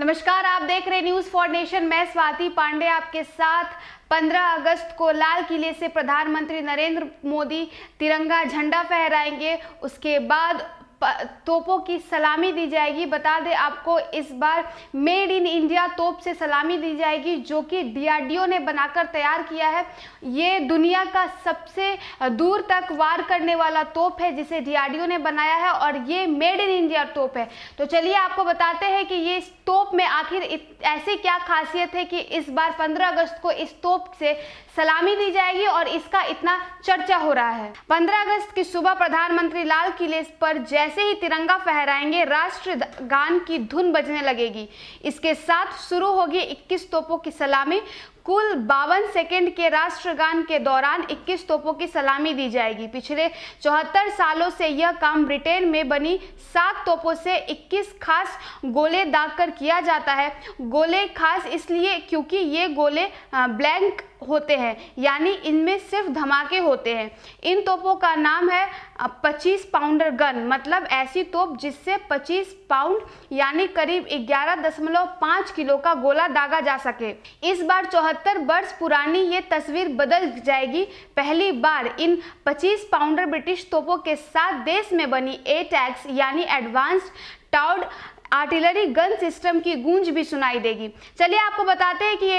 नमस्कार, आप देख रहे न्यूज फॉर नेशन। मैं स्वाति पांडे आपके साथ। 15 अगस्त को लाल किले से प्रधानमंत्री नरेंद्र मोदी तिरंगा झंडा फहराएंगे। उसके बाद तोपों की सलामी दी जाएगी। बता दें आपको, इस बार मेड इन इंडिया तोप से सलामी दी जाएगी, जो कि डीआरडीओ ने बनाकर तैयार किया है। ये दुनिया का सबसे दूर तक वार करने वाला तोप है जिसे डीआरडीओ ने बनाया है, और ये मेड इन इंडिया तोप है। तो चलिए आपको बताते हैं कि ये तोप में आखिर ऐसी क्या खासियत है कि इस बार 15 अगस्त को इस तोप से सलामी दी जाएगी और इसका इतना चर्चा हो रहा है। 15 अगस्त की सुबह प्रधानमंत्री लाल किले पर जैसे ही तिरंगा फहराएंगे, राष्ट्रगान की धुन बजने लगेगी। इसके साथ शुरू होगी 21 तोपों की सलामी। कुल 52 सेकंड के राष्ट्रगान के दौरान 21 तोपों की सलामी दी जाएगी। पिछले 74 सालों से यह काम ब्रिटेन में बनी 7 तोपों से 21 खास गोले दागकर किया जाता है। गोले खास इसलिए क्योंकि ये गोले ब्लैंक होते हैं, यानी इनमें सिर्फ धमाके होते हैं। इन तोपों का नाम है 25 पाउंडर गन, मतलब ऐसी तोप जिससे 25 पाउंड यानी करीब 11.5 किलो का गोला दागा जा सके। इस बार 74 वर्ष पुरानी ये तस्वीर बदल जाएगी। पहली बार इन 25 पाउंडर ब्रिटिश तोपों के साथ देश में बनी एटैक्स यानी advanced towed artillery gun system की गूंज भी सुनाई देगी। चलिए आपको बताते हैं कि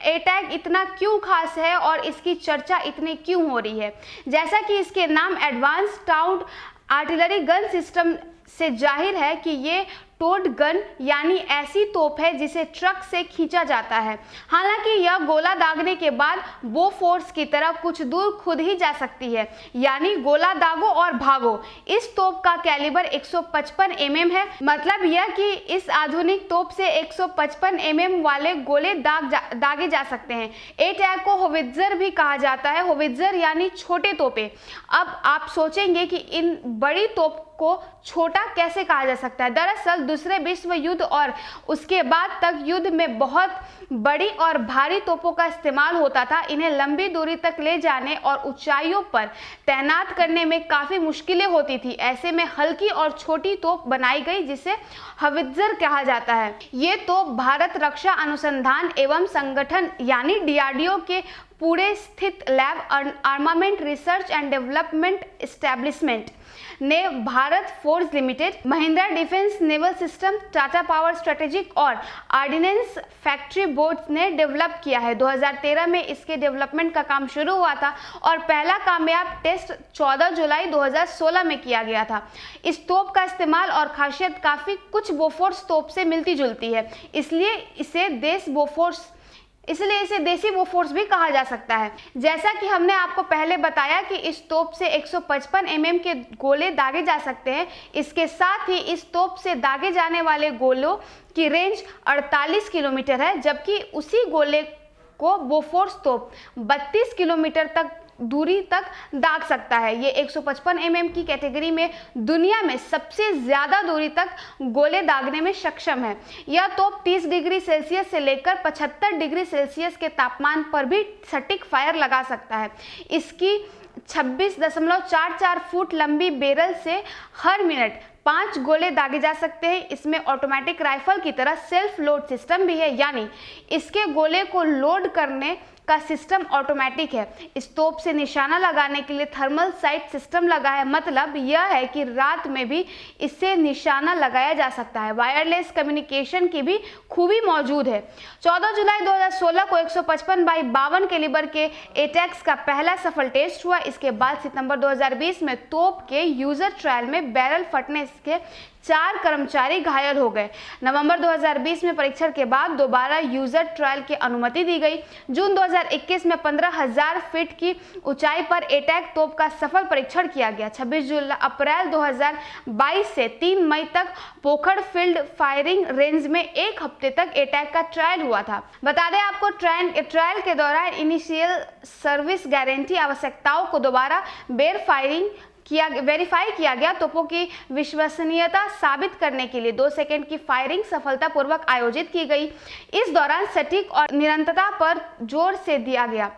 एटैक इतना क्यों खास है और इसकी चर्चा इतनी क्यों हो रही है। जैसा कि इसके नाम advance towed artillery gun system से जाहिर है कि ये टोड गन यानी ऐसी तोप है जिसे ट्रक से खींचा जाता है। हालांकि यह गोला दागने के बाद बो फोर्स की तरह कुछ दूर खुद ही जा सकती है, यानी गोला दागो और भागो। इस तोप का कैलिबर 155 mm है, मतलब यह कि इस आधुनिक तोप से 155 mm वाले गोले दागे जा सकते हैं। एटैक को होवित्जर भी कहा जाता है। होवित्जर यानी छोटे तोपे। अब आप सोचेंगे कि इन बड़ी तोप को छोटा कैसे कहा जा सकता है। दरअसल दूसरे विश्व युद्ध और उसके बाद तक युद्ध में बहुत बड़ी और भारी तोपों का इस्तेमाल होता था। इन्हें लंबी दूरी तक ले जाने और ऊंचाइयों पर तैनात करने में काफी मुश्किलें होती थी। ऐसे में हल्की और छोटी तोप बनाई गई जिसे हवित्जर कहा जाता है। ये तोप भारत रक्षा अनुसंधान एवं संगठन यानी डीआरडीओ के पुणे स्थित lab Armament Research and Development Establishment ने Bharat Forge Limited, Mahindra Defence Naval System, Tata Power Strategic और ऑर्डिनेंस फैक्ट्री बोर्ड ने डेवलप किया है। 2013 में इसके डेवलपमेंट का काम शुरू हुआ था और पहला कामयाब टेस्ट 14 जुलाई 2016 में किया गया था। इस तोप का इस्तेमाल और खासियत काफी कुछ बोफोर्स तोप से मिलती जुलती है, इसलिए इसे देसी बोफोर्स भी कहा जा सकता है। जैसा कि हमने आपको पहले बताया कि इस तोप से 155 mm के गोले दागे जा सकते हैं। इसके साथ ही इस तोप से दागे जाने वाले गोलों की रेंज 48 किलोमीटर है, जबकि उसी गोले को बोफोर्स तोप 32 किलोमीटर तक दूरी तक दाग सकता है। ये 155 mm की कैटेगरी में दुनिया में सबसे ज्यादा दूरी तक गोले दागने में सक्षम है। यह तोप 30 डिग्री सेल्सियस से लेकर 75 डिग्री सेल्सियस के तापमान पर भी सटीक फायर लगा सकता है। इसकी 26.44 फुट लंबी बैरल से हर मिनट 5 गोले दागे जा सकते हैं। इसमें ऑटोमेटिक राइफल की तरह सेल्फ लोड सिस्टम भी है, यानी इसके गोले को लोड करने का सिस्टम ऑटोमेटिक है। इस तोप से निशाना लगाने के लिए थर्मल साइट सिस्टम लगा है, मतलब यह है कि रात में भी इससे निशाना लगाया जा सकता है। वायरलेस कम्युनिकेशन की भी खूबी मौजूद है। 14 जुलाई 2016 को 155 बाई 52 कैलिबर के एटैक्स का पहला सफल टेस्ट हुआ। इसके बाद सितंबर 2020 में तोप के यूजर ट्रायल में बैरल फटने के 4 कर्मचारी घायल हो गए। नवंबर 2020 में परीक्षण के बाद दोबारा यूजर ट्रायल की अनुमति दी गई। जून 2021 में 15,000 फीट की ऊंचाई पर एटैक तोप का सफल परीक्षण किया गया। 26 अप्रैल 2022 से 3 मई तक पोखर फील्ड फायरिंग रेंज में 1 हफ्ते तक एटैक का ट्रायल हुआ था। बता दें आपको, ट्रायल के दौरान इनिशियल सर्विस गारंटी आवश्यकताओं को दोबारा वेरीफाई किया गया। तोपों की विश्वसनीयता साबित करने के लिए 2 सेकंड की फायरिंग सफलतापूर्वक आयोजित की गई। इस दौरान सटीक और निरंतरता पर जोर से दिया गया।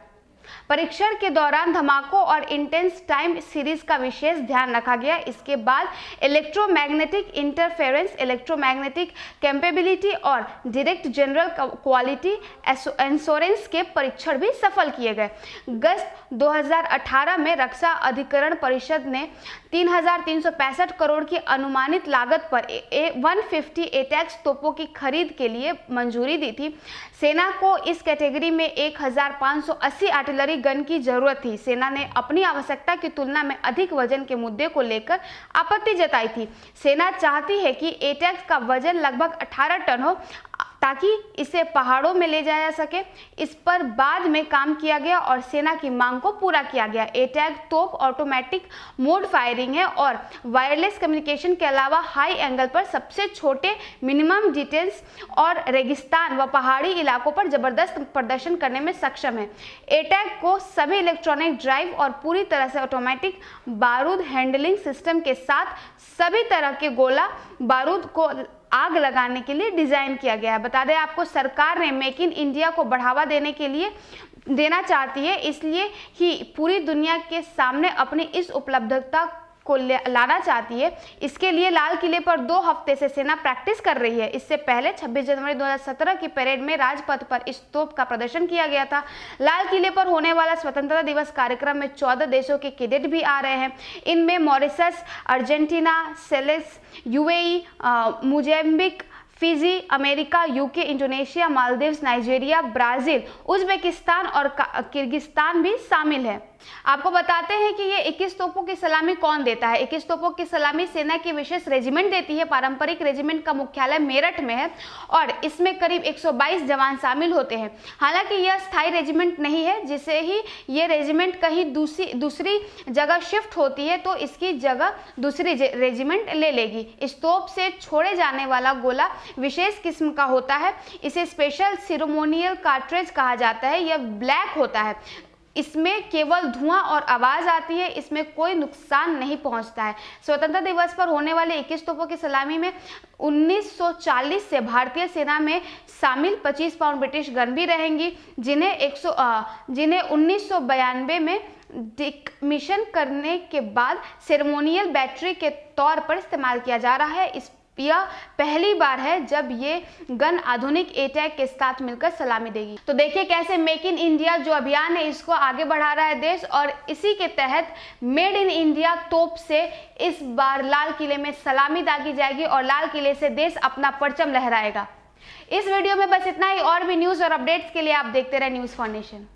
परीक्षण के दौरान धमाकों और इंटेंस टाइम सीरीज का विशेष ध्यान रखा गया। इसके बाद इलेक्ट्रोमैग्नेटिक इंटरफेरेंस, इलेक्ट्रोमैग्नेटिक कैपेबिलिटी और डायरेक्ट जनरल क्वालिटी एश्योरेंस के परीक्षण भी सफल किए गए। अगस्त 2018 में रक्षा अधिकरण परिषद ने 3,365 करोड़ की अनुमानित लागत पर 150 एटैक्स तोपों की खरीद के लिए मंजूरी दी थी। सेना को इस कैटेगरी में 1,580 आर्टिलरी गन की जरूरत थी। सेना ने अपनी आवश्यकता की तुलना में अधिक वजन के मुद्दे को लेकर आपत्ति जताई थी। सेना चाहती है कि एटैक्स का वजन लगभग 18 टन हो ताकि इसे पहाड़ों में ले जाया सके। इस पर बाद में काम किया गया और सेना की मांग को पूरा किया गया। एटैक तोप ऑटोमेटिक मोड फायरिंग है और वायरलेस कम्युनिकेशन के अलावा हाई एंगल पर सबसे छोटे मिनिमम डिस्टेंस और रेगिस्तान व पहाड़ी इलाकों पर जबरदस्त प्रदर्शन करने में सक्षम है। एटैक को सभी इलेक्ट्रॉनिक ड्राइव और पूरी तरह से ऑटोमेटिक बारूद हैंडलिंग सिस्टम के साथ सभी तरह के गोला बारूद को आग लगाने के लिए डिजाइन किया गया है। बता दें आपको, सरकार ने मेक इन इंडिया को बढ़ावा देने के लिए देना चाहती है, इसलिए ही पूरी दुनिया के सामने अपनी इस उपलब्धता को लाना चाहती है। इसके लिए लाल किले पर 2 हफ्ते से सेना प्रैक्टिस कर रही है। इससे पहले 26 जनवरी 2017 की परेड में राजपथ पर इस तोप का प्रदर्शन किया गया था। लाल किले पर होने वाला स्वतंत्रता दिवस कार्यक्रम में 14 देशों के कैडेट भी आ रहे हैं। इनमें Mauritius, Argentina, Seychelles, UAE, Mozambique, Fiji, America, UK, Indonesia, Maldives, Nigeria, Brazil, Uzbekistan और किर्गिस्तान भी शामिल है। आपको बताते हैं कि ये 21 तोपों की सलामी कौन देता है। 21 तोपों की सलामी सेना की विशेष रेजिमेंट देती है। पारंपरिक रेजिमेंट का मुख्यालय मेरठ में है और इसमें करीब 122 जवान शामिल होते हैं। हालांकि यह स्थायी रेजिमेंट नहीं है, जिसे ही ये रेजिमेंट कहीं दूसरी जगह शिफ्ट होती है तो इसकी जगह दूसरी रेजिमेंट ले लेगी। इस तोप से छोड़े जाने वाला गोला विशेष किस्म का होता है। इसे स्पेशल सेरेमोनियल कार्ट्रिज कहा जाता है। यह ब्लैक होता है। इसमें केवल धुआं और आवाज आती है। इसमें कोई नुकसान नहीं पहुंचता है। स्वतंत्रता दिवस पर होने वाले 21 तोपों की सलामी में 1940 से भारतीय सेना में शामिल 25 पाउंड ब्रिटिश गन भी रहेंगी, जिन्हें 1992 में डिकमिशन करने के बाद सेरेमोनियल बैटरी के तौर पर इस्तेमाल किया जा रहा है। यह पहली बार है जब ये गन आधुनिक एटैक के साथ मिलकर सलामी देगी। तो देखिए कैसे मेक इन इंडिया जो अभियान है इसको आगे बढ़ा रहा है देश, और इसी के तहत मेड इन इंडिया तोप से इस बार लाल किले में सलामी दागी जाएगी और लाल किले से देश अपना परचम लहराएगा। इस वीडियो में बस इतना ही। और भी न्यूज और अपडेट्स के लिए आप देखते रहे न्यूज़ फॉर नेशन।